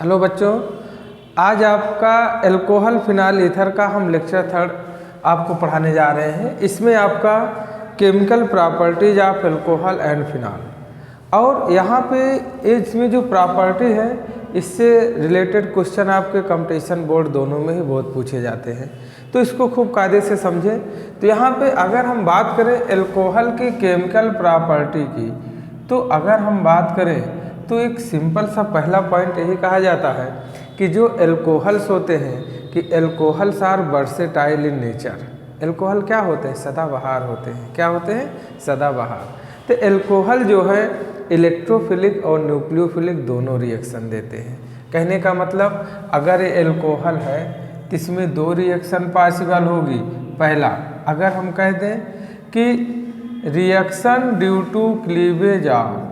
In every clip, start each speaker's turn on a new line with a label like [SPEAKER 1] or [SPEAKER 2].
[SPEAKER 1] Hello बच्चों, आज आपका एल्कोहल फिनाइल ईथर का हम लेक्चर 3 आपको पढ़ाने जा रहे हैं। इसमें आपका chemical properties of alcohol and phenyl और यहाँ पे इसमें जो प्रॉपर्टी है इससे रिलेटेड क्वेश्चन आपके कंपटीशन बोर्ड दोनों में ही बहुत पूछे जाते हैं, तो इसको खूब कायदे से समझें। तो यहाँ पे अगर हम बात करें एल्कोहल की केमिकल प्रॉपर्टी की, तो अगर हम बात करें तो एक सिंपल सा पहला पॉइंट यही कहा जाता है कि जो एल्कोहल्स होते हैं कि alcohols are versatile in nature. Alcohol क्या होते हैं? सदाबहार होते हैं। क्या होते हैं? सदाबहार। तो एल्कोहल जो है इलेक्ट्रोफिलिक और न्यूक्लियोफिलिक दोनों रिएक्शन देते हैं। कहने का मतलब अगर ये एल्कोहल है तो इसमें दो रिएक्शन पॉसिबल होगी। पहला, अगर हम कह दें कि reaction due to cleavage of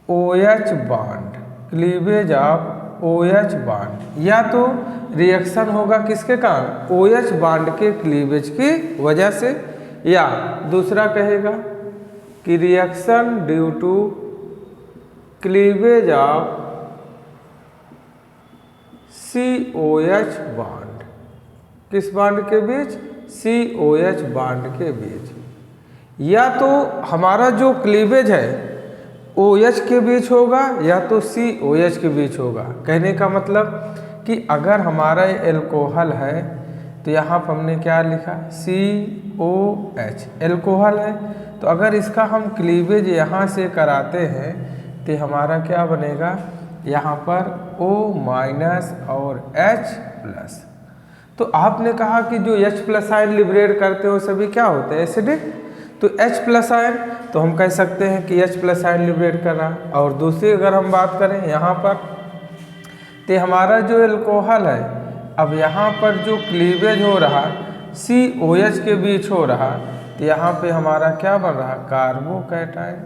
[SPEAKER 1] OH bond, cleavage of OH bond, या तो रिएक्शन होगा किसके कारण? OH बॉन्ड के क्लीवेज की वजह से, या दूसरा कहेगा कि reaction due to cleavage of COH bond. किस बॉन्ड के बीच? COH बॉन्ड के बीच। या तो हमारा जो क्लीवेज है OH के बीच होगा या तो COH के बीच होगा। कहने का मतलब कि अगर हमारा ये एल्कोहल है तो यहाँ पर हमने क्या लिखा? COH एल्कोहल है, तो अगर इसका हम क्लीवेज यहाँ से कराते हैं तो हमारा क्या बनेगा? यहाँ पर O- और H+। तो आपने कहा कि जो H+ आयन लिबरेट करते हो सभी क्या होते हैं? एसिडिक। तो H+ आयन, तो हम कह सकते हैं कि H+ आयन लिबरेट कर रहा। और दूसरी अगर हम बात करें यहाँ पर, तो हमारा जो एल्कोहल है, अब यहाँ पर जो क्लीवेज हो रहा COH के बीच हो रहा, तो यहाँ पे हमारा क्या बन रहा? कार्बोकैटायन,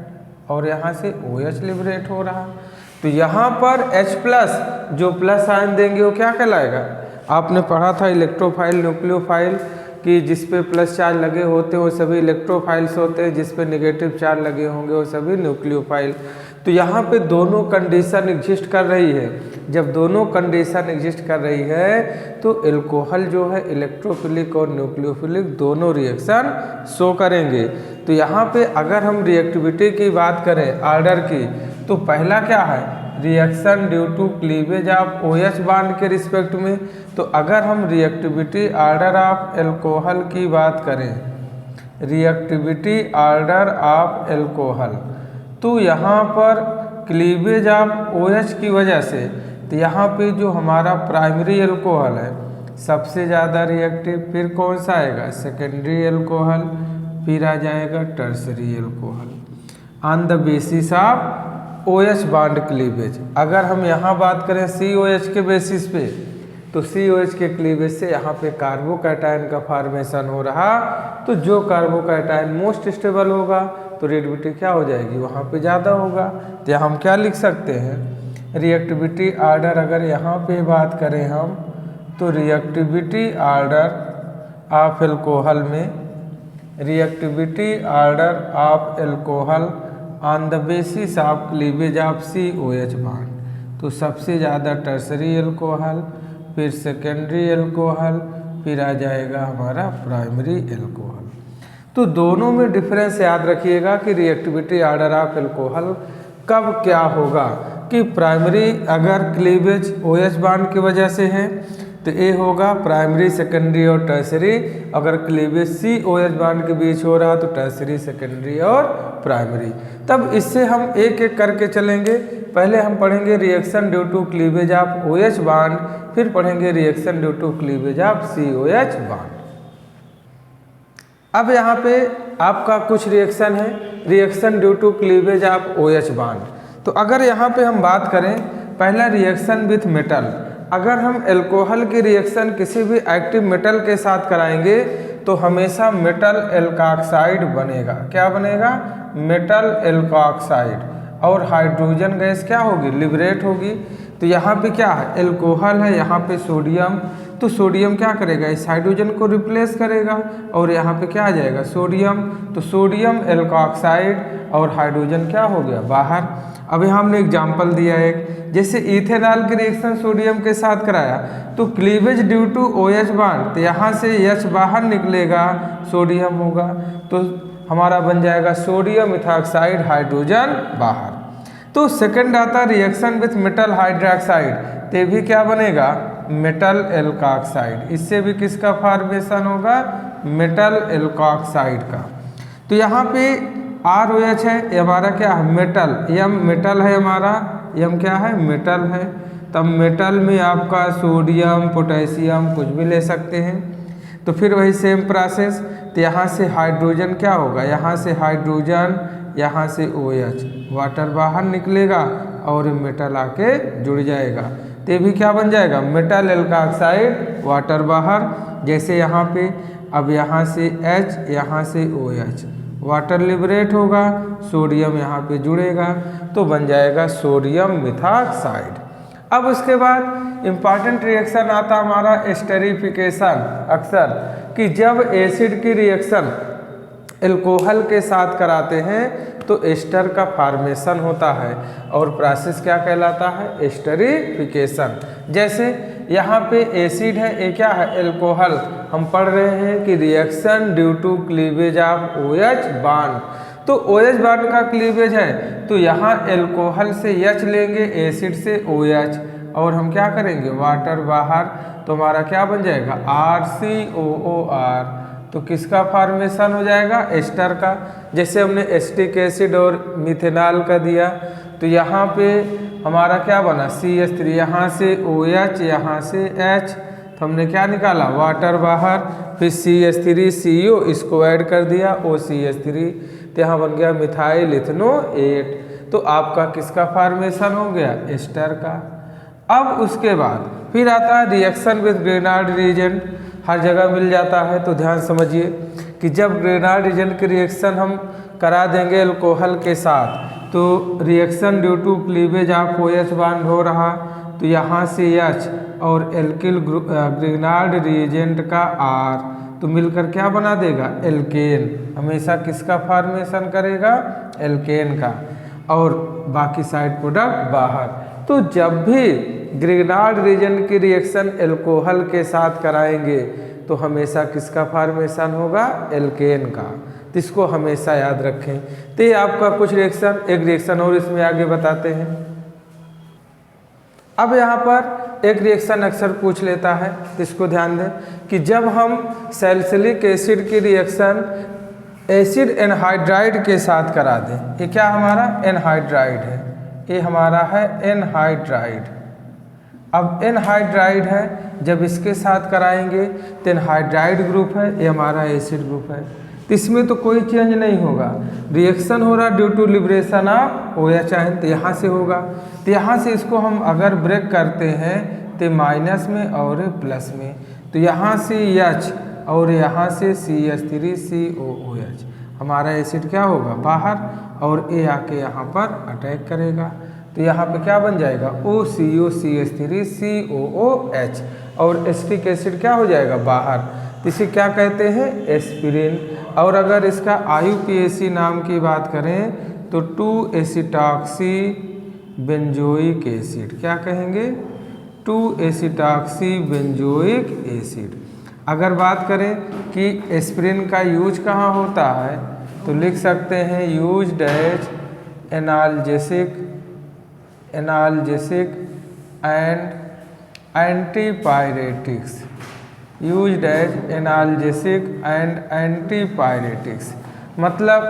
[SPEAKER 1] और यहाँ से OH लिबरेट हो रहा। तो यहाँ पर H+ जो प्लस आयन देंगे वो क्या कहलाएगा? आपने पढ़ा था इलेक्ट्रोफाइल न्यूक्लियोफाइल कि जिस पे प्लस चार्ज लगे होते हैं वो सभी इलेक्ट्रोफाइल्स होते हैं, जिस पे नेगेटिव चार्ज लगे होंगे वो सभी न्यूक्लियोफाइल। तो यहाँ पे दोनों कंडीशन एग्जिस्ट कर रही है। जब दोनों कंडीशन एग्जिस्ट कर रही है तो एल्कोहल जो है इलेक्ट्रोफिलिक और न्यूक्लियोफिलिक दोनों रिएक्शन शो करेंगे। तो यहाँ पे अगर हम रिएक्टिविटी की बात करें ऑर्डर की, तो पहला क्या है? Reaction due to cleavage of OH bond के रिस्पेक्ट में। तो अगर हम रिएक्टिविटी ऑर्डर ऑफ एल्कोहल की बात करें, रिएक्टिविटी ऑर्डर ऑफ एल्कोहल, तो यहाँ पर क्लीवेज ऑफ OH की वजह से, तो यहाँ पे जो हमारा प्राइमरी एल्कोहल है सबसे ज़्यादा रिएक्टिव, फिर कौन सा आएगा? सेकेंडरी एल्कोहल, फिर आ जाएगा tertiary alcohol on the basis of OH bond cleavage. अगर हम यहाँ बात करें COH के बेसिस पे, तो COH के क्लीवेज से यहाँ पे कार्बोकैटायन का फॉर्मेशन हो रहा। तो जो कार्बोकैटायन मोस्ट स्टेबल होगा तो रिएक्टिविटी क्या हो जाएगी? वहाँ पे ज़्यादा होगा। तो यहाँ हम क्या लिख सकते हैं? रिएक्टिविटी ऑर्डर अगर यहाँ पे बात करें हम, तो रिएक्टिविटी ऑर्डर ऑफ एल्कोहल में, reactivity order of alcohol on the basis of cleavage of COH bond, तो सबसे ज़्यादा टर्सरी एल्कोहल, फिर सेकेंडरी एल्कोहल, फिर आ जाएगा हमारा प्राइमरी एल्कोहल। तो दोनों में डिफरेंस याद रखिएगा कि रिएक्टिविटी ऑर्डर ऑफ एल्कोहल कब क्या होगा कि प्राइमरी अगर क्लीवेज OH बॉन्ड की वजह से है तो ये होगा प्राइमरी, सेकेंडरी और टर्सरी। अगर क्लीवेज COH बॉन्ड के बीच हो रहा तो टर्सरी, सेकेंडरी और प्राइमरी। तब इससे हम एक एक करके चलेंगे। पहले हम पढ़ेंगे reaction due to cleavage of OH bond, फिर पढ़ेंगे reaction due to cleavage of COH bond. अब यहाँ पे आपका कुछ रिएक्शन है, reaction due to cleavage of OH bond. तो अगर यहाँ पे हम बात करें, पहला रिएक्शन विथ मेटल। अगर हम एल्कोहल की रिएक्शन किसी भी एक्टिव मेटल के साथ कराएंगे तो हमेशा मेटल एल्कोक्साइड बनेगा। क्या बनेगा? मेटल एल्कोक्साइड, और हाइड्रोजन गैस क्या होगी? लिबरेट होगी। तो यहाँ पे क्या है? एल्कोहल है, यहाँ पे सोडियम, तो सोडियम क्या करेगा, इस हाइड्रोजन को रिप्लेस करेगा और यहाँ पे क्या आ जाएगा सोडियम, तो सोडियम एल्कोऑक्साइड और हाइड्रोजन क्या हो गया बाहर। अब यहाँ हमने एग्जाम्पल दिया एक, जैसे इथेनॉल की रिएक्शन सोडियम के साथ कराया तो cleavage due to OH bond, तो यहाँ से H बाहर निकलेगा सोडियम होगा, तो हमारा बन जाएगा सोडियम इथाक्साइड हाइड्रोजन बाहर। तो सेकंड आता है रिएक्शन विथ मेटल हाइड्रोक्साइड, ते भी क्या बनेगा मेटल एल्कोऑक्साइड, इससे भी किसका फॉर्मेशन होगा मेटल एल्कोऑक्साइड का। तो यहाँ पे ROH है, ये हमारा क्या है मेटल, M मेटल है हमारा, M क्या है मेटल है, तब मेटल में आपका सोडियम पोटेशियम कुछ भी ले सकते हैं। तो फिर वही सेम प्रोसेस, तो यहाँ से हाइड्रोजन क्या होगा, यहाँ से हाइड्रोजन, यहाँ से OH, वाटर बाहर निकलेगा और मेटल आके जुड़ जाएगा, तो ये भी क्या बन जाएगा मेटल एल्कोऑक्साइड वाटर बाहर। जैसे यहाँ पे अब यहाँ से H, यहाँ से OH, वाटर लिबरेट होगा, सोडियम यहाँ पे जुड़ेगा तो बन जाएगा सोडियम मिथॉक्साइड। अब उसके बाद इम्पॉर्टेंट रिएक्शन आता हमारा एस्टरिफिकेशन, अक्सर कि जब एसिड की रिएक्शन एल्कोहल के साथ कराते हैं तो एस्टर का फॉर्मेशन होता है और प्रोसेस क्या कहलाता है एस्टरिफिकेशन। जैसे यहाँ पे एसिड है, ये क्या है एल्कोहल, हम पढ़ रहे हैं कि reaction due to cleavage of OH bond, तो OH बॉन्ड का क्लीवेज है तो यहाँ एल्कोहल से H लेंगे, एसिड से OH और हम क्या करेंगे वाटर बाहर, तो हमारा क्या बन जाएगा RCOOR, तो किसका फॉर्मेशन हो जाएगा एस्टर का। जैसे हमने एसिटिक एसिड और मिथेनॉल का दिया तो यहाँ पे हमारा क्या बना CH3, यहाँ से OH, यहाँ से H, तो हमने क्या निकाला वाटर बाहर, फिर CH3CO इसको ऐड कर दिया OCH3, तो यहाँ बन गया मिथाइल इथेनोएट, तो आपका किसका फॉर्मेशन हो गया एस्टर का। अब उसके बाद फिर आता है रिएक्शन विद ग्रेनार्ड रिएजेंट, हर जगह मिल जाता है, तो ध्यान समझिए कि जब ग्रेनार्ड रिएजेंट की रिएक्शन हम करा देंगे अल्कोहल के साथ तो reaction due to cleavage of OH bond हो रहा, तो यहाँ से H और एल्किल ग्रेनार्ड रिएजेंट का R, तो मिलकर क्या बना देगा एल्केन, हमेशा किसका फॉर्मेशन करेगा एल्केन का, और बाकी साइड प्रोडक्ट बाहर। तो जब भी ग्रेनार्ड रिएजेंट की रिएक्शन एल्कोहल के साथ कराएंगे तो हमेशा किसका फॉर्मेशन होगा एल्केन का, तो इसको हमेशा याद रखें। तो ये आपका कुछ रिएक्शन, एक रिएक्शन और इसमें आगे बताते हैं। अब यहाँ पर एक रिएक्शन अक्सर पूछ लेता है, तो इसको ध्यान दें कि जब हम सैलिसिलिक एसिड की रिएक्शन एसिड एनहाइड्राइड के साथ करा दें, ये क्या हमारा एनहाइड्राइड है, ये हमारा है एनहाइड्राइड। अब एनहाइड्राइड है, जब इसके साथ कराएंगे तो एनहाइड्राइड ग्रुप है, ये हमारा एसिड ग्रुप है, तो इसमें तो कोई चेंज नहीं होगा, रिएक्शन हो रहा due to liberation of OH ion, तो यहाँ से होगा, तो यहाँ से इसको हम अगर ब्रेक करते हैं तो माइनस में और प्लस में, तो यहाँ से H और यहाँ से CH3COOH, हमारा एसिड क्या होगा बाहर और ए आके यहाँ पर अटैक करेगा, तो यहाँ पे क्या बन जाएगा OCOCH3COOH और एसिटिक एसिड क्या हो जाएगा बाहर, तो इसे क्या कहते हैं एस्पिरिन। और अगर इसका IUPAC नाम की बात करें तो 2-एसिटॉक्सी बेंजोइक एसिड, क्या कहेंगे 2-एसिटॉक्सी बेंजोइक एसिड। अगर बात करें कि एस्पिरिन का यूज कहाँ होता है तो लिख सकते हैं used as analgesic and antipyretics, used as analgesic and antipyretics, मतलब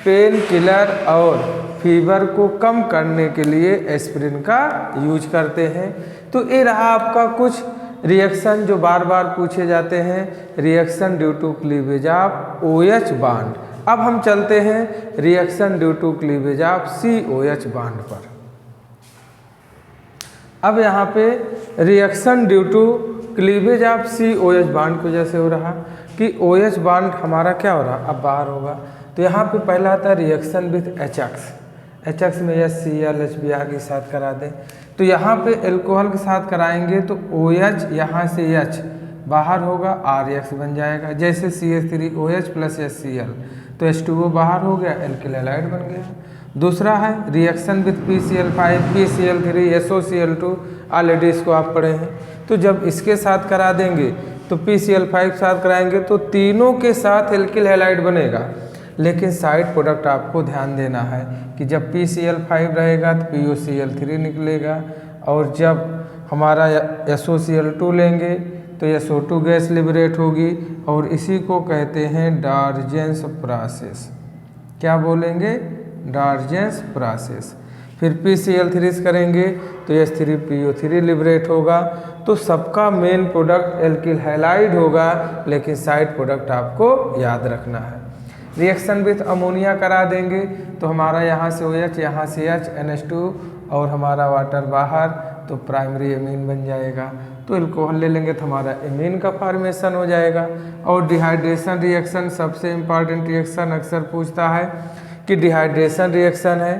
[SPEAKER 1] पेन किलर और फीवर को कम करने के लिए एस्पिरिन का यूज करते हैं। तो ये रहा आपका कुछ रिएक्शन जो बार बार पूछे जाते हैं, reaction due to cleavage of OH bond. अब हम चलते हैं reaction due to cleavage of COH bond पर। अब यहाँ पे reaction due to cleavage of COH bond को जैसे हो रहा कि OH बॉन्ड हमारा क्या हो रहा अब बाहर होगा, तो यहाँ पे पहला आता है रिएक्शन विथ HX में HCl HBr के साथ करा दें, तो यहाँ पे एल्कोहल के साथ कराएंगे तो OH यहाँ से H बाहर होगा RX बन जाएगा। जैसे CH3OH प्लस HCl, तो H2O बाहर हो गया, एल्किल हैलाइड बन गया। दूसरा है reaction with PCl5 PCl3 SOCl2, already इसको आप पढ़े हैं। तो जब इसके साथ करा देंगे तो PCl5 साथ कराएंगे तो तीनों के साथ एल्किल हैलाइड बनेगा। लेकिन साइड प्रोडक्ट आपको ध्यान देना है कि जब PCl5 रहेगा तो POCl3 निकलेगा, और जब हमारा SOCl2 लेंगे तो SO2 गैस लिबरेट होगी, और इसी को कहते हैं डार्जेंस प्रोसेस। क्या बोलेंगे? डार्जेंस प्रोसेस। फिर PCl3 करेंगे तो H3PO3 लिबरेट होगा। तो सबका मेन प्रोडक्ट एल्किल हैलाइड होगा, लेकिन साइड प्रोडक्ट आपको याद रखना है। रिएक्शन विथ अमोनिया करा देंगे तो हमारा यहाँ से OH, यहाँ से H, NH2 और हमारा वाटर बाहर, तो प्राइमरी एमीन बन जाएगा। तो एल्कोहल ले लेंगे तो हमारा एमीन का फॉर्मेशन हो जाएगा। और डिहाइड्रेशन रिएक्शन सबसे इम्पॉर्टेंट रिएक्शन अक्सर पूछता है कि डिहाइड्रेशन रिएक्शन है,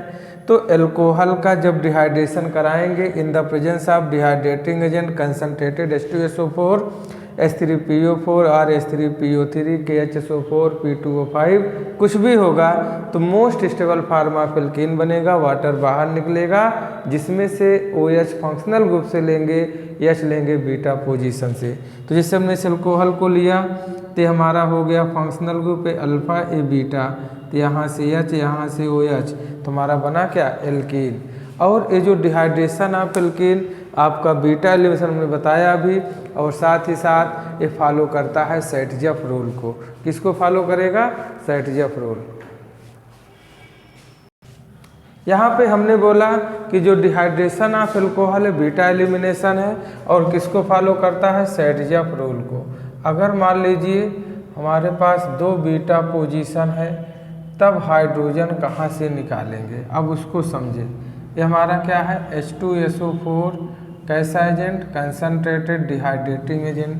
[SPEAKER 1] तो एल्कोहल का जब डिहाइड्रेशन कराएंगे in the presence of dehydrating agent concentrated H2SO4 H3PO4 और H3PO3 KHSO4 P2O5 कुछ भी होगा तो most stable form of alkene बनेगा, वाटर बाहर निकलेगा, जिसमें से OH फंक्शनल ग्रुप से लेंगे, H लेंगे बीटा पोजीशन से। तो जैसे हमने इस एल्कोहल को लिया तो हमारा हो गया functional group A alpha A beta, तो यहाँ से H, यहाँ से OH, तो हमारा बना क्या? एल्कीन। और ये जो डिहाइड्रेशन ऑफ एल्कीन आपका बीटा एलिवेशन हमने बताया अभी, और साथ ही साथ ये फॉलो करता है सेटजफ रूल को। किसको फॉलो करेगा? सेटजफ रूल। यहाँ पे हमने बोला कि जो डिहाइड्रेशन ऑफ एल्कोहल है बीटा एलिमिनेशन है, और किसको फॉलो करता है? सेटजफ रूल को। अगर मान लीजिए हमारे पास 2 बीटा पोजीशन है, तब हाइड्रोजन कहाँ से निकालेंगे? अब उसको समझें। ये हमारा क्या है? H2SO4 कैसा एजेंट? Concentrated dehydrating agent.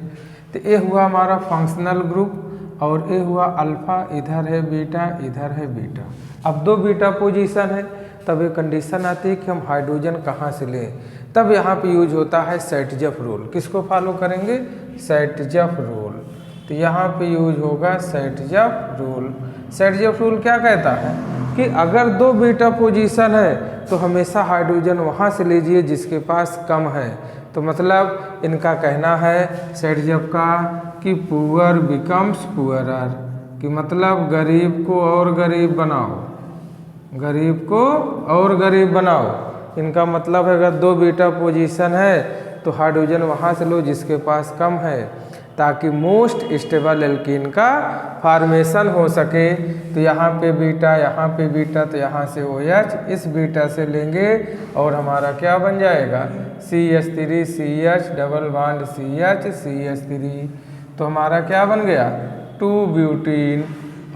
[SPEAKER 1] तो ये हुआ हमारा फंक्शनल ग्रुप, और ये हुआ अल्फा, इधर है बीटा, इधर है बीटा। अब 2 बीटा पोजीशन है, तब ये कंडीशन आती है कि हम हाइड्रोजन कहाँ से लें, तब यहाँ पे यूज होता है सेटजफ रूल। किसको फॉलो करेंगे? सेटजफ रूल। तो यहाँ पे यूज होगा सेटजफ रूल। सेटजफ रूल क्या कहता है कि अगर 2 बीटा पोजीशन है तो हमेशा हाइड्रोजन वहाँ से लीजिए जिसके पास कम है। तो मतलब इनका कहना है सेटजफ का कि पुअर बिकम्स पुअरर, कि मतलब गरीब को और गरीब बनाओ, गरीब को और गरीब बनाओ। इनका मतलब है अगर 2 बीटा पोजीशन है तो हाइड्रोजन वहाँ से लो जिसके पास कम है, ताकि मोस्ट स्टेबल एल्कीन का फॉर्मेशन हो सके। तो यहाँ पे बीटा, यहाँ पे बीटा, तो यहाँ से OH, इस बीटा से लेंगे और हमारा क्या बन जाएगा? CH3 CH double bond CH CH3। तो हमारा क्या बन गया? 2 ब्यूटीन।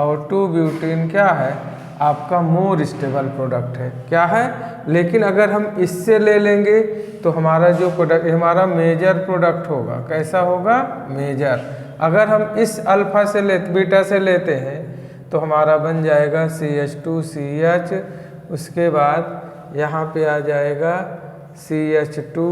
[SPEAKER 1] और 2 ब्यूटीन क्या है? आपका मोर स्टेबल प्रोडक्ट है। क्या है? लेकिन अगर हम इससे ले लेंगे तो हमारा जो प्रोडक्ट, हमारा मेजर प्रोडक्ट होगा। कैसा होगा? मेजर। अगर हम इस अल्फा से बीटा से लेते हैं तो हमारा बन जाएगा CH2CH, उसके बाद यहाँ पे आ जाएगा CH2,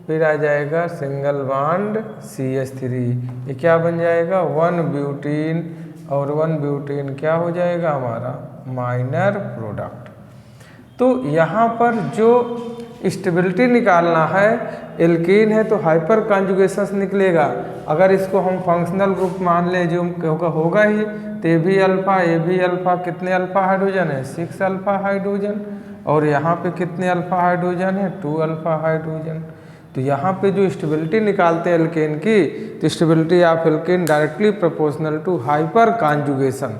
[SPEAKER 1] फिर आ जाएगा सिंगल बॉन्ड CH3। ये क्या बन जाएगा? 1 ब्यूटीन, और 1 ब्यूटीन क्या हो जाएगा? हमारा माइनर प्रोडक्ट। तो यहाँ पर जो स्टेबिलिटी निकालना है, एल्कीन है तो हाइपर कॉन्जुगेशन निकलेगा। अगर इसको हम फंक्शनल ग्रुप मान ले जो होगा ही, तो ये भी अल्फा, ये भी अल्फा। कितने अल्फा हाइड्रोजन है? 6 अल्फा हाइड्रोजन। और यहाँ पे कितने अल्फा हाइड्रोजन है? 2 अल्फा हाइड्रोजन। तो यहाँ पे जो स्टेबिलिटी निकालते हैं एल्केन की, तो stability of alkene directly proportional to hyper conjugation,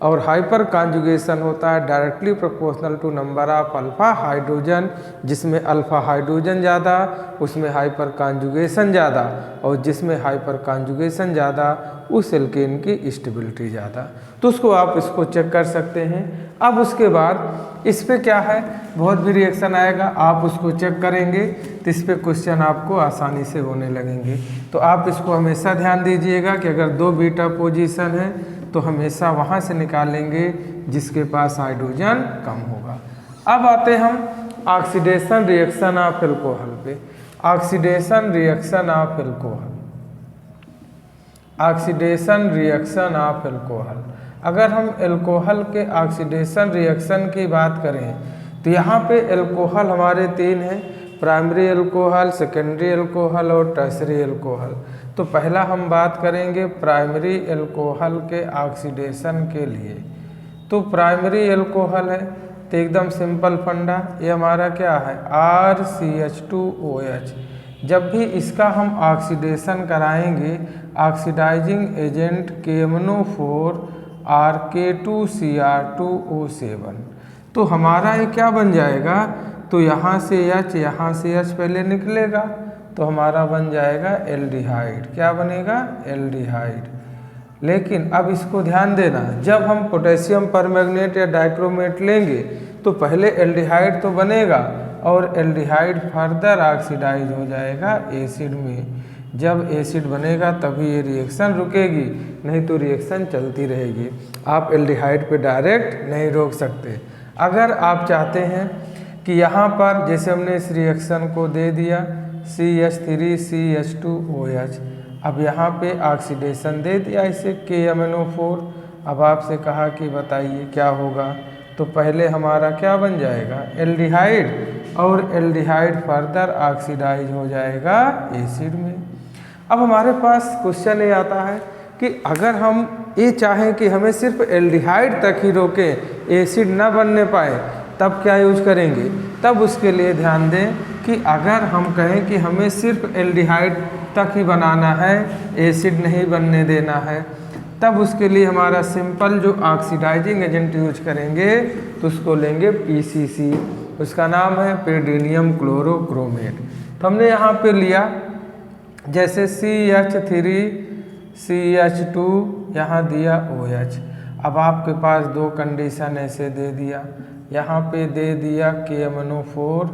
[SPEAKER 1] और हाइपर कॉन्जुगेशन होता है directly proportional to number of alpha hydrogen, जिसमें अल्फा हाइड्रोजन ज़्यादा उसमें हाइपर कॉन्जुगेशन ज़्यादा, और जिसमें हाइपर कॉन्जुगेशन ज़्यादा उस एल्केन की स्टेबिलिटी ज़्यादा। तो उसको आप इसको चेक कर सकते हैं। अब उसके बाद इस पे क्या है, बहुत भी रिएक्शन आएगा, आप उसको चेक करेंगे तो इस पे क्वेश्चन आपको आसानी से होने लगेंगे। तो आप इसको हमेशा ध्यान दीजिएगा कि अगर 2 बीटा पोजीशन है तो हमेशा वहाँ से निकालेंगे जिसके पास हाइड्रोजन कम होगा। अब आते हम ऑक्सीडेशन रिएक्शन ऑफ एल्कोहल पे। Oxidation reaction of alcohol, oxidation reaction of alcohol. अगर हम एल्कोहल के ऑक्सीडेशन रिएक्शन की बात करें तो यहाँ पे एल्कोहल हमारे तीन हैं, प्राइमरी एल्कोहल, सेकेंडरी एल्कोहल और टर्सरी एल्कोहल। तो पहला हम बात करेंगे प्राइमरी एल्कोहल के ऑक्सीडेशन के लिए। तो प्राइमरी एल्कोहल है तो एकदम सिंपल फंडा, ये हमारा क्या है RCH2OH। जब भी इसका हम ऑक्सीडेशन कराएंगे ऑक्सीडाइजिंग एजेंट KMnO4 और K2Cr2O7, तो हमारा ये क्या बन जाएगा, तो यहाँ से H पहले निकलेगा तो हमारा बन जाएगा एल्डिहाइड। क्या बनेगा, एल्डिहाइड। लेकिन अब इसको ध्यान देना, जब हम पोटेशियम परमैंगनेट या डाइक्रोमेट लेंगे तो पहले एल्डिहाइड तो बनेगा और एल्डिहाइड फर्दर ऑक्सीडाइज हो जाएगा एसिड में। जब एसिड बनेगा तभी ये रिएक्शन रुकेगी, नहीं तो रिएक्शन चलती रहेगी। आप एल्डिहाइड पे डायरेक्ट नहीं रोक सकते। अगर आप चाहते हैं कि यहाँ पर जैसे हमने इस रिएक्शन को दे दिया CH3CH2OH, अब यहाँ पे ऑक्सीडेशन दे दिया इसे KMnO4। अब आपसे कहा कि बताइए क्या होगा, तो पहले हमारा क्या बन जाएगा एल्डिहाइड, और एल्डिहाइड फर्दर ऑक्सीडाइज हो जाएगा एसिड में। अब हमारे पास क्वेश्चन ये आता है कि अगर हम ये चाहें कि हमें सिर्फ एल्डिहाइड तक ही रोकें, एसिड ना बनने पाए, तब क्या यूज करेंगे। तब उसके लिए ध्यान दें कि अगर हम कहें कि हमें सिर्फ एल्डिहाइड तक ही बनाना है, एसिड नहीं बनने देना है, तब उसके लिए हमारा सिंपल जो ऑक्सीडाइजिंग एजेंट यूज करेंगे तो उसको लेंगे PCC, उसका नाम है पिरिडीनियम क्लोरोक्रोमेट। तो हमने यहाँ पे लिया जैसे CH3CH2 यहाँ दिया OH। अब आपके पास दो कंडीशन ऐसे दे दिया, यहाँ पे दे दिया KMnO4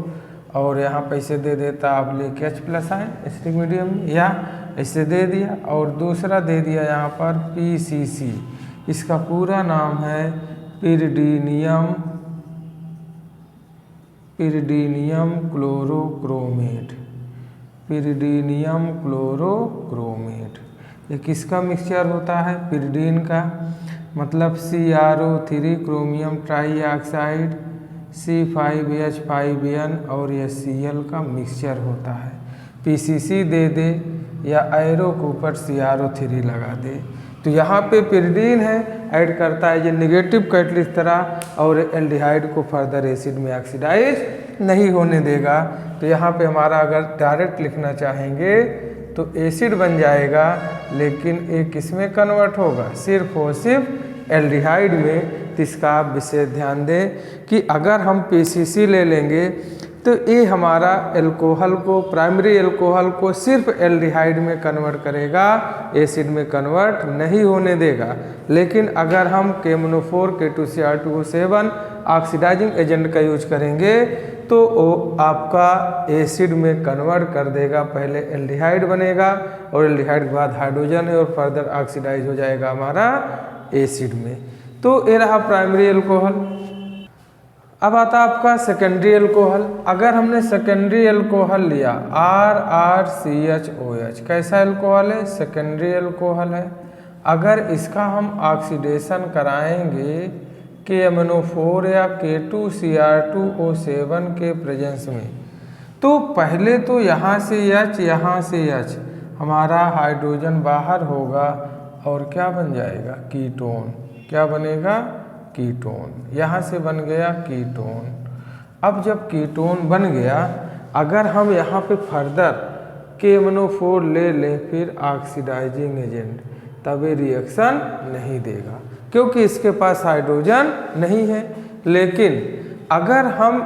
[SPEAKER 1] और यहाँ पे इसे दे देता आप लेके H+ आयन एसिडिक मीडियम, या इसे दे दिया, और दूसरा दे दिया यहाँ पर PCC। इसका पूरा नाम है पिरिडीनियम क्लोरोक्रोमेट। पिरिडीनियम क्लोरोक्रोमेट ये किसका मिक्सचर होता है, पिरिडीन का, मतलब CrO3 क्रोमियम ट्राईऑक्साइड C5H5N और ये Cl का मिक्सचर होता है। PCC दे दे या एरो के ऊपर CrO3 लगा दे। तो यहाँ पे पिरिडीन है, ऐड करता है ये निगेटिव कैटलिस्ट तरह और एल्डिहाइड को फर्दर एसिड में ऑक्सीडाइज नहीं होने देगा। तो यहाँ पे हमारा अगर डायरेक्ट लिखना चाहेंगे तो एसिड बन जाएगा, लेकिन ये किस में कन्वर्ट होगा, सिर्फ और सिर्फ एल्डिहाइड में। तो इसका आप विशेष ध्यान दें कि अगर हम PCC ले लेंगे तो ये हमारा एल्कोहल को, प्राइमरी एल्कोहल को सिर्फ एल्डिहाइड में कन्वर्ट करेगा, एसिड में कन्वर्ट नहीं होने देगा। लेकिन अगर हम KMnO4 K2Cr2O7 ऑक्सीडाइजिंग एजेंट का यूज करेंगे तो वो आपका एसिड में कन्वर्ट कर देगा। पहले एल्डिहाइड बनेगा और एल्डिहाइड के बाद हाइड्रोजन है और फर्दर ऑक्सीडाइज हो जाएगा हमारा एसिड में। तो ये रहा प्राइमरी एल्कोहल। अब आता आपका सेकेंडरी एल्कोहल। अगर हमने सेकेंडरी एल्कोहल लिया RrCHOH, कैसा एल्कोहल है, सेकेंडरी एल्कोहल है। अगर इसका हम ऑक्सीडेशन कराएंगे KMnO4 या K2Cr2O7 के प्रेजेंस में, तो पहले तो यहाँ से H हमारा हाइड्रोजन बाहर होगा और क्या बन जाएगा, कीटोन। क्या बनेगा, कीटोन। यहाँ से बन गया कीटोन। अब जब कीटोन बन गया, अगर हम यहाँ पे फर्दर KMnO4 ले लें फिर ऑक्सीडाइजिंग एजेंट, तब ये रिएक्शन नहीं देगा क्योंकि इसके पास हाइड्रोजन नहीं है। लेकिन अगर हम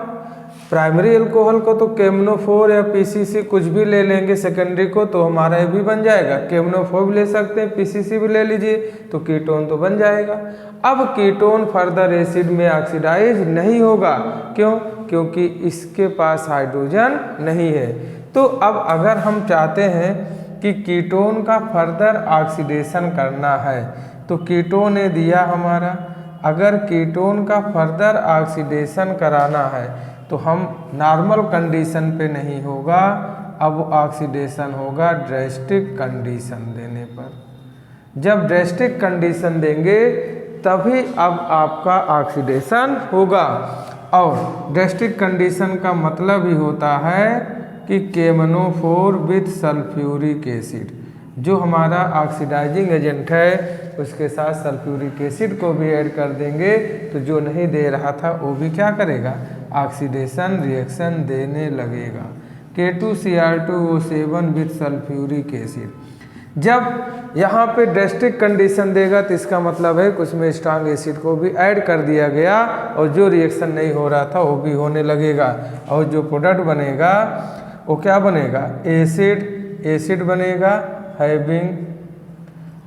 [SPEAKER 1] प्राइमरी एल्कोहल को तो KMnO4 या PCC कुछ भी ले लेंगे, सेकेंडरी को तो हमारा ये भी बन जाएगा। KMnO4 भी ले सकते हैं, PCC भी ले लीजिए, तो कीटोन तो बन जाएगा। अब कीटोन फर्दर एसिड में ऑक्सीडाइज नहीं होगा, क्यों, क्योंकि इसके पास हाइड्रोजन नहीं है। तो अब अगर हम चाहते हैं कि कीटोन का फर्दर ऑक्सीडेशन करना है तो कीटोन ने दिया हमारा, अगर कीटोन का फर्दर ऑक्सीडेशन कराना है तो हम नॉर्मल कंडीशन पे नहीं होगा, अब ऑक्सीडेशन होगा ड्रास्टिक कंडीशन देने पर। जब ड्रेस्टिक कंडीशन देंगे तभी अब आपका ऑक्सीडेशन होगा। और ड्रेस्टिक कंडीशन का मतलब ही होता है कि KMnO4 विथ सल्फ्यूरिक एसिड, जो हमारा ऑक्सीडाइजिंग एजेंट है उसके साथ सल्फ्यूरिक एसिड को भी ऐड कर देंगे तो जो नहीं दे रहा था वो भी क्या करेगा, ऑक्सीडेशन रिएक्शन देने लगेगा। K2Cr2O7 with sulphuric acid. जब यहाँ पे ड्रेस्टिक कंडीशन देगा तो इसका मतलब है कि उसमें स्ट्रांग एसिड को भी ऐड कर दिया गया और जो रिएक्शन नहीं हो रहा था वो भी होने लगेगा और जो प्रोडक्ट बनेगा वो क्या बनेगा, एसिड बनेगा having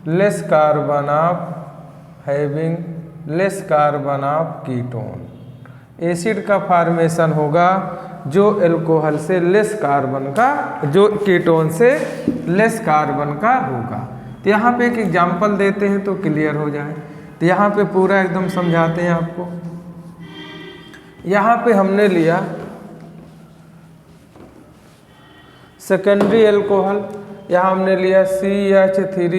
[SPEAKER 1] less carbon of ketone. Acid का फॉर्मेशन होगा जो अल्कोहल से लेस कार्बन का, जो कीटोन से लेस कार्बन का होगा। तो यहाँ पे एक एग्जांपल देते हैं तो क्लियर हो जाए। तो यहाँ पे पूरा एकदम समझाते हैं आपको। यहाँ पे हमने लिया सेकेंडरी अल्कोहल, यहाँ हमने लिया CH3,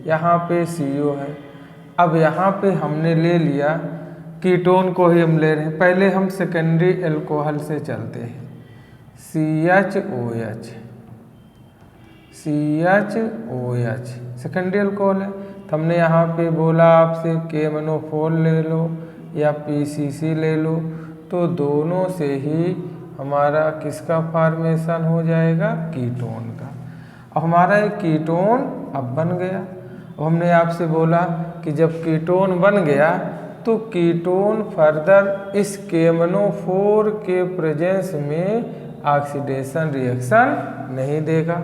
[SPEAKER 1] यहाँ पे CO है। अब यहाँ पे हमने ले लिया कीटोन को ही हम ले रहे हैं। पहले हम सेकेंडरी अल्कोहल से चलते हैं, CHOH सेकेंडरी अल्कोहल है। तो हमने यहाँ पे बोला आपसे KMnO4 ले लो या PCC ले लो, तो दोनों से ही हमारा किसका फॉर्मेशन हो जाएगा, कीटोन का। अब हमारा एक कीटोन अब बन गया। अब हमने आपसे बोला कि जब कीटोन बन गया तो कीटोन फर्दर इस KMnO4 के प्रेजेंस में ऑक्सीडेशन रिएक्शन नहीं देगा।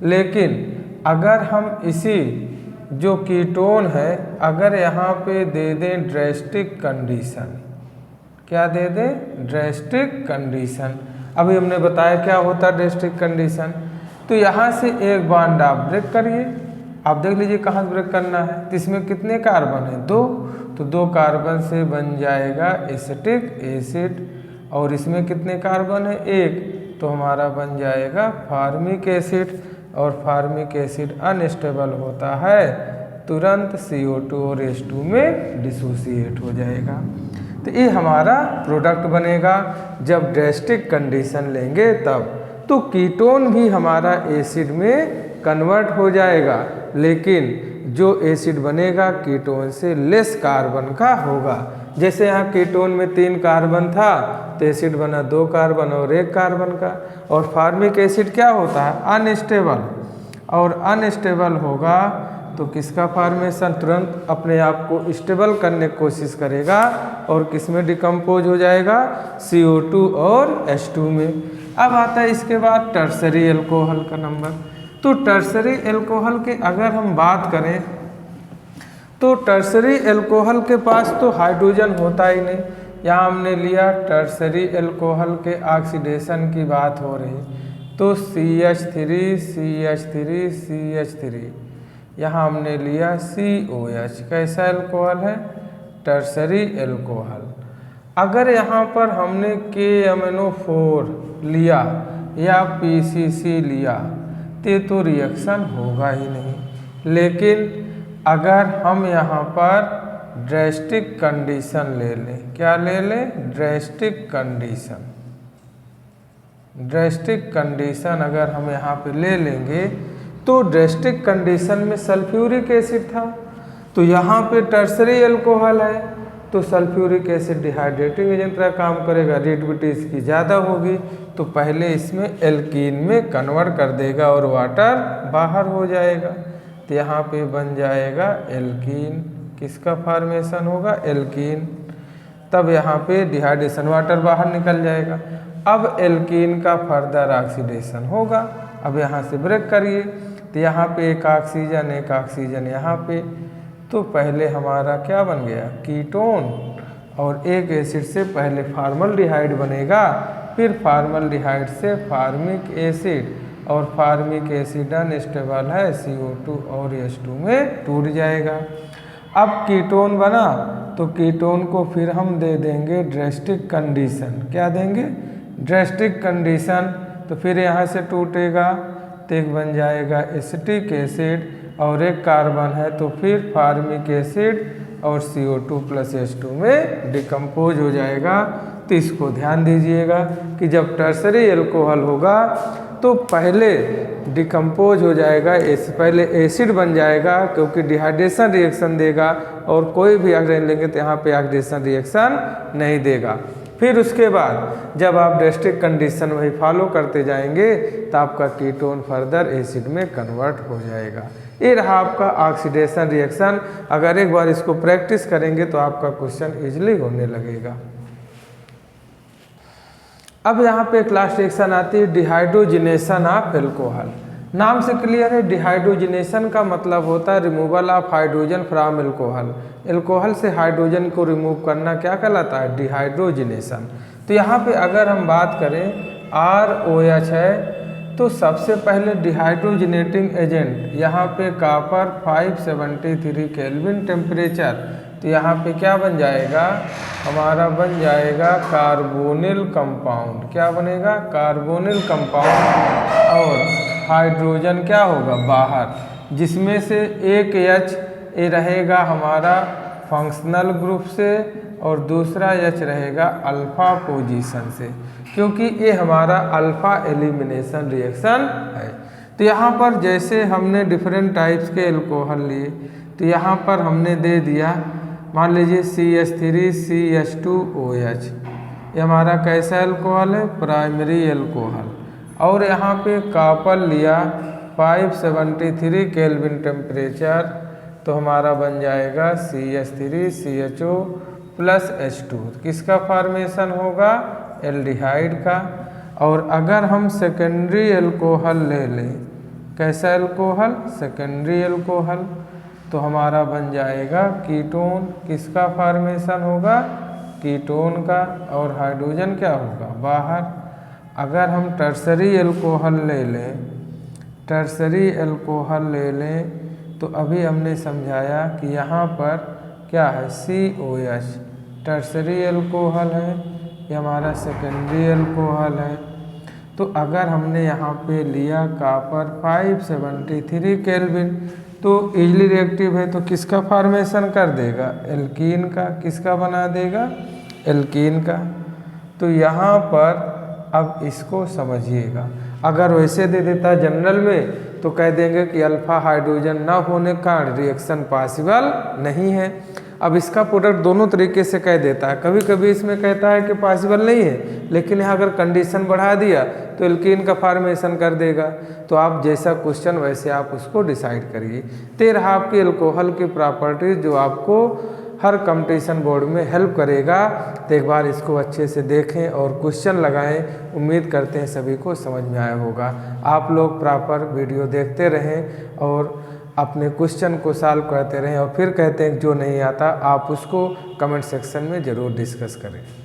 [SPEAKER 1] लेकिन अगर हम इसी जो कीटोन है अगर यहाँ पे दे दें ड्रेस्टिक कंडीशन, क्या दे दें, ड्रेस्टिक कंडीशन। अभी हमने बताया क्या होता है ड्रेस्टिक कंडीशन। तो यहाँ से एक बॉन्ड आप ब्रेक करिए, आप देख लीजिए कहाँ से ब्रेक करना है। तो इसमें कितने कार्बन है, 2, तो 2 कार्बन से बन जाएगा एसिटिक एसिड। और इसमें कितने कार्बन है, 1, तो हमारा बन जाएगा फार्मिक एसिड। और फार्मिक एसिड अनस्टेबल होता है, तुरंत CO2 और H2 में डिसोसिएट हो जाएगा। तो ये हमारा प्रोडक्ट बनेगा जब ड्रेस्टिक कंडीशन लेंगे तब। तो कीटोन भी हमारा एसिड में कन्वर्ट हो जाएगा, लेकिन जो एसिड बनेगा कीटोन से लेस कार्बन का होगा। जैसे यहाँ कीटोन में 3 कार्बन था तो एसिड बना 2 कार्बन और 1 कार्बन का। और फार्मिक एसिड क्या होता है, अनस्टेबल, और अनस्टेबल होगा तो किसका फॉर्मेशन तुरंत अपने आप को स्टेबल करने की कोशिश करेगा और किस में डिकम्पोज हो जाएगा, CO2 और H2 में। अब आता है इसके बाद टर्सरी अल्कोहल का नंबर। तो टर्सरी अल्कोहल के अगर हम बात करें तो टर्सरी अल्कोहल के पास तो हाइड्रोजन होता ही नहीं। यहाँ हमने लिया टर्सरी अल्कोहल के ऑक्सीडेशन की बात हो रही, तो CH3, यहाँ हमने लिया COH। कैसा अल्कोहल है, टर्सरी अल्कोहल। अगर यहाँ पर हमने KMnO4 लिया या PCC लिया तो रिएक्शन होगा ही नहीं। लेकिन अगर हम यहाँ पर ड्रेस्टिक कंडीशन ले लें, क्या ले लें, ड्रेस्टिक कंडीशन अगर हम यहाँ पे ले लेंगे तो ड्रेस्टिक कंडीशन में सल्फ्यूरिक एसिड था, तो यहाँ पे टर्सरी अल्कोहल है तो सल्फ्यूरिक एसिड डिहाइड्रेटिंग एजेंट का काम करेगा, रिएक्टिविटी इसकी ज़्यादा होगी तो पहले इसमें एल्कीन में कन्वर्ट कर देगा और वाटर बाहर हो जाएगा। तो यहाँ पे बन जाएगा एल्कीन, किसका फॉर्मेशन होगा, एल्कीन। तब यहाँ पे डिहाइड्रेशन वाटर बाहर निकल जाएगा। अब एल्कीन का फर्दर ऑक्सीडेशन होगा। अब यहाँ से ब्रेक करिए तो यहाँ पे एक ऑक्सीजन यहाँ पे, तो पहले हमारा क्या बन गया, कीटोन, और एक एसिड से पहले फॉर्मल्डिहाइड बनेगा, फिर फॉर्मल्डिहाइड से फार्मिक एसिड, और फार्मिक एसिड अनस्टेबल है, CO2 और H2 में टूट जाएगा। अब कीटोन बना तो कीटोन को फिर हम दे देंगे ड्रेस्टिक कंडीशन, क्या देंगे, ड्रेस्टिक कंडीशन। तो फिर यहाँ से टूटेगा तो एक बन जाएगा एसिटिक एसिड, और एक कार्बन है तो फिर फार्मिक एसिड और CO2 + H2 में डिकम्पोज हो जाएगा। तो इसको ध्यान दीजिएगा कि जब टर्सरी अल्कोहल होगा तो पहले डिकम्पोज हो जाएगा, पहले एसिड बन जाएगा क्योंकि डिहाइड्रेशन रिएक्शन देगा, और कोई भी ऑक्सीजन लेंगे तो यहाँ पे ऑक्सीडेशन रिएक्शन नहीं देगा। फिर उसके बाद जब आप डायस्ट्रिक कंडीशन वही फॉलो करते जाएंगे तो आपका कीटोन फर्दर एसिड में कन्वर्ट हो जाएगा। ये रहा आपका ऑक्सीडेशन रिएक्शन। अगर एक बार इसको प्रैक्टिस करेंगे तो आपका क्वेश्चन इजीली होने लगेगा। अब यहाँ पे एक लास्ट रिएक्शन आती है डिहाइड्रोजिनेशन ऑफ एल्कोहल। नाम से क्लियर है, डिहाइड्रोजिनेशन का मतलब होता है removal of hydrogen from alcohol. Alcohol से हाइड्रोजन को रिमूव करना क्या कहलाता है? डिहाइड्रोजिनेशन। तो यहाँ पे अगर हम बात करें ROH है तो सबसे पहले डिहाइड्रोजिनेटिंग एजेंट यहाँ पे कॉपर 573 केल्विन टेम्परेचर, तो यहाँ पे क्या बन जाएगा? हमारा बन जाएगा कार्बोनिल कंपाउंड। क्या बनेगा? Carbonyl compound. और हाइड्रोजन क्या होगा? बाहर, जिसमें से एक H ये रहेगा हमारा फंक्शनल ग्रुप से और दूसरा H रहेगा अल्फा पोजीशन से, क्योंकि ये हमारा अल्फा एलिमिनेशन रिएक्शन है। तो यहाँ पर जैसे हमने डिफरेंट टाइप्स के एल्कोहल लिए तो यहाँ पर हमने दे दिया, मान लीजिए CH3CH2OH, ये हमारा कैसा एल्कोहल है? Primary alcohol. और यहाँ पे कॉपर लिया 573 केल्विन टेम्परेचर, तो हमारा बन जाएगा CH3CHO + H2। किसका फॉर्मेशन होगा? एल्डिहाइड का। और अगर हम सेकेंडरी एल्कोहल ले लें, कैसा एल्कोहल? सेकेंडरी एल्कोहल, तो हमारा बन जाएगा कीटोन। किसका फॉर्मेशन होगा? कीटोन का। और हाइड्रोजन क्या होगा? बाहर। अगर हम टर्सरी एल्कोहल ले लें, टर्सरी एल्कोहल ले लें तो अभी हमने समझाया कि यहाँ पर क्या है? COH टर्सरी एल्कोहल है, ये हमारा सेकेंडरी एल्कोहल है। तो अगर हमने यहाँ पे लिया कॉपर 573 केल्विन तो इजली रिएक्टिव है, तो किसका फॉर्मेशन कर देगा? एल्कीन का। किसका बना देगा? एल्कीन का। तो यहाँ पर अब इसको समझिएगा, अगर वैसे दे देता जनरल में तो कह देंगे कि अल्फा हाइड्रोजन ना होने का रिएक्शन पॉसिबल नहीं है। अब इसका प्रोडक्ट दोनों तरीके से कह देता है, कभी कभी इसमें कहता है कि पॉसिबल नहीं है, लेकिन यहाँ अगर कंडीशन बढ़ा दिया तो एल्कीन का फॉर्मेशन कर देगा। तो आप जैसा क्वेश्चन वैसे आप उसको डिसाइड करिए। तो रहा आपकी एल्कोहल की प्रॉपर्टीज जो आपको हर कंपटीशन बोर्ड में हेल्प करेगा। तो एक बार इसको अच्छे से देखें और क्वेश्चन लगाएं। उम्मीद करते हैं सभी को समझ में आया होगा। आप लोग प्रॉपर वीडियो देखते रहें और अपने क्वेश्चन को सॉल्व करते रहें, और फिर कहते हैं जो नहीं आता आप उसको कमेंट सेक्शन में ज़रूर डिस्कस करें।